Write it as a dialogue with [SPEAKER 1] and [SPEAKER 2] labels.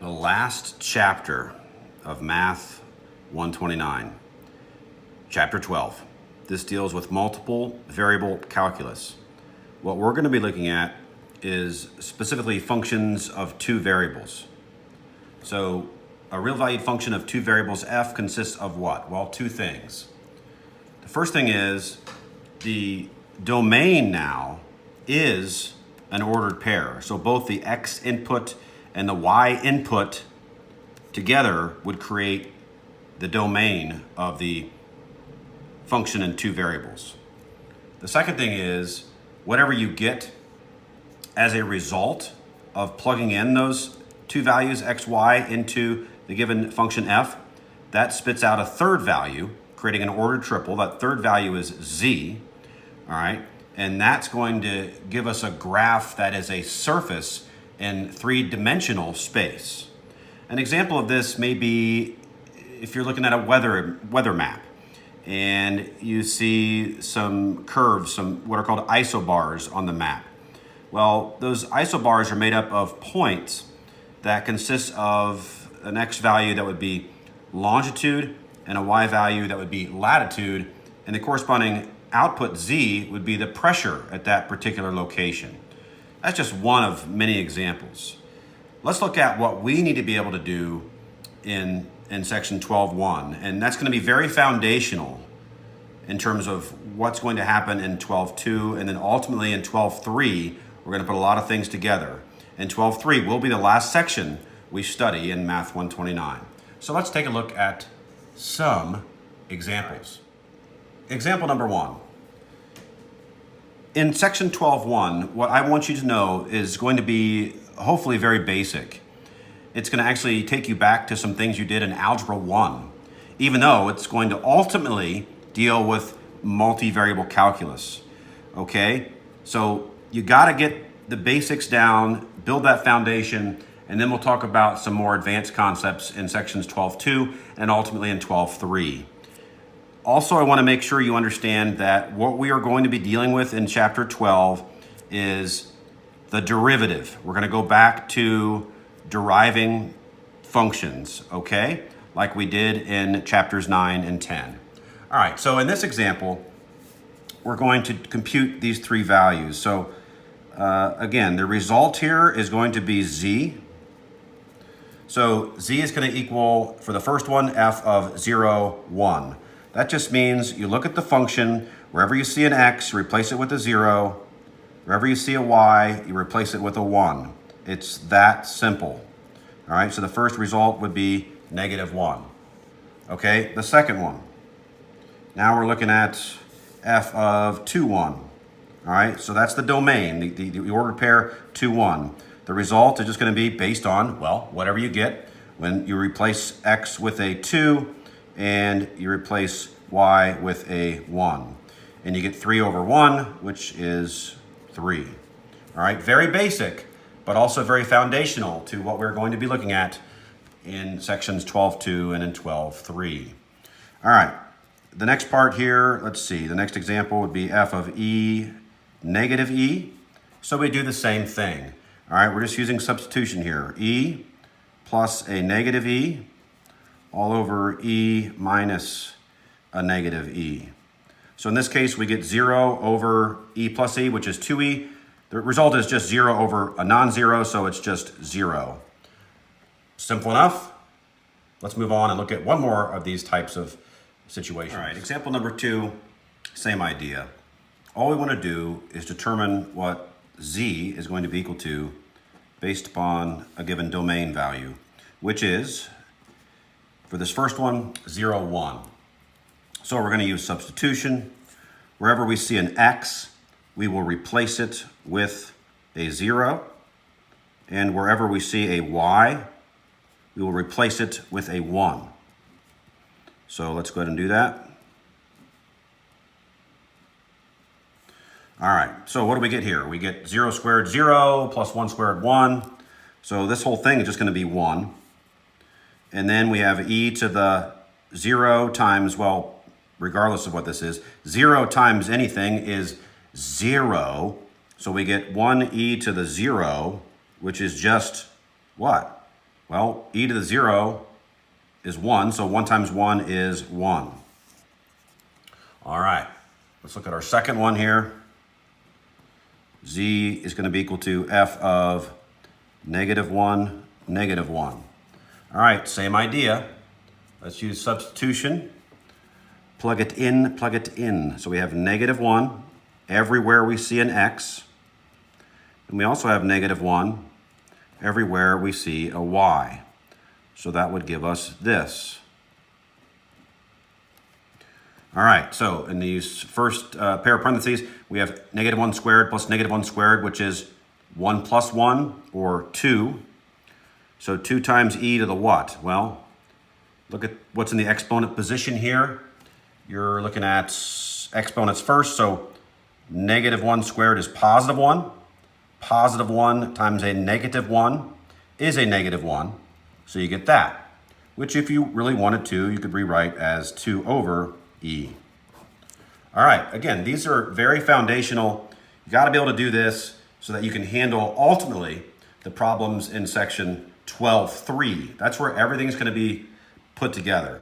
[SPEAKER 1] The last chapter of Math 129, Chapter 12. This deals with multiple variable calculus. What we're going to be looking at is specifically functions of two variables. So a real valued function of two variables f consists of what? Well, two things. The first thing is the domain now is an ordered pair. So both the x input and the y input together would create the domain of the function in two variables. The second thing is whatever you get as a result of plugging in those two values x, y into the given function f, that spits out a third value, creating an ordered triple. That third value is z, all right? And that's going to give us a graph that is a surface in three-dimensional space. An example of this may be if you're looking at a weather map and you see some curves, some what are called isobars on the map. Well, those isobars are made up of points that consist of an x value that would be longitude and a y value that would be latitude, and the corresponding output z would be the pressure at that particular location. That's just one of many examples. Let's look at what we need to be able to do in section 12.1, and that's going to be very foundational in terms of what's going to happen in 12.2, and then ultimately in 12.3, we're going to put a lot of things together. And 12.3 will be the last section we study in Math 129. So let's take a look at some examples. Example number one. In section 12.1, what I want you to know is going to be hopefully very basic. It's going to actually take you back to some things you did in Algebra 1, even though it's going to ultimately deal with multivariable calculus, okay? So you got to get the basics down, build that foundation, and then we'll talk about some more advanced concepts in sections 12.2 and ultimately in 12.3. Also, I want to make sure you understand that what we are going to be dealing with in chapter 12 is the derivative. We're going to go back to deriving functions, okay? Like we did in chapters 9 and 10. All right, so in this example, we're going to compute these three values. So again, the result here is going to be z. So z is going to equal, for the first one, f of 0, 1. That just means you look at the function, wherever you see an x, you replace it with a 0. Wherever you see a y, you replace it with a 1. It's that simple. All right, so the first result would be -1. Okay, the second one. Now we're looking at f of 2, 1. All right, so that's the domain, the ordered pair 2, 1. The result is just going to be based on, well, whatever you get when you replace x with a 2 and you replace y with a 1. And you get 3 over 1, which is 3. All right, very basic, but also very foundational to what we're going to be looking at in sections 12.2 and in 12.3. All right, the next part here, let's see, the next example would be f of e, -e. So we do the same thing. All right, we're just using substitution here. E plus a -e all over e minus a -e. So in this case, we get 0 over e plus e, which is 2e. The result is just 0 over a non-zero, so it's just 0. Simple enough. Let's move on and look at one more of these types of situations. All right, example number 2, same idea. All we want to do is determine what z is going to be equal to based upon a given domain value, which is, for this first one, 0, 1. So we're going to use substitution. Wherever we see an x, we will replace it with a 0. And wherever we see a y, we will replace it with a 1. So let's go ahead and do that. All right, so what do we get here? We get 0 squared, 0, plus 1 squared, 1. So this whole thing is just going to be 1. And then we have e to the 0 times, well, regardless of what this is, 0 times anything is 0. So we get 1e to the 0, which is just what? Well, e to the 0 is 1, so 1 times 1 is 1. All right, let's look at our second one here. Z is going to be equal to f of -1, -1. All right, same idea. Let's use substitution. Plug it in, plug it in. So we have -1 everywhere we see an x. And we also have -1 everywhere we see a y. So that would give us this. All right, so in these first pair of parentheses, we have -1 squared plus -1 squared, which is 1 plus 1, or 2. So 2 times e to the what? Well, look at what's in the exponent position here. You're looking at exponents first, so -1 squared is +1. +1 times a -1 is a -1. So you get that, which if you really wanted to, you could rewrite as 2 over e. All right, again, these are very foundational. You got to be able to do this so that you can handle ultimately the problems in section 12.3. That's where everything's going to be put together.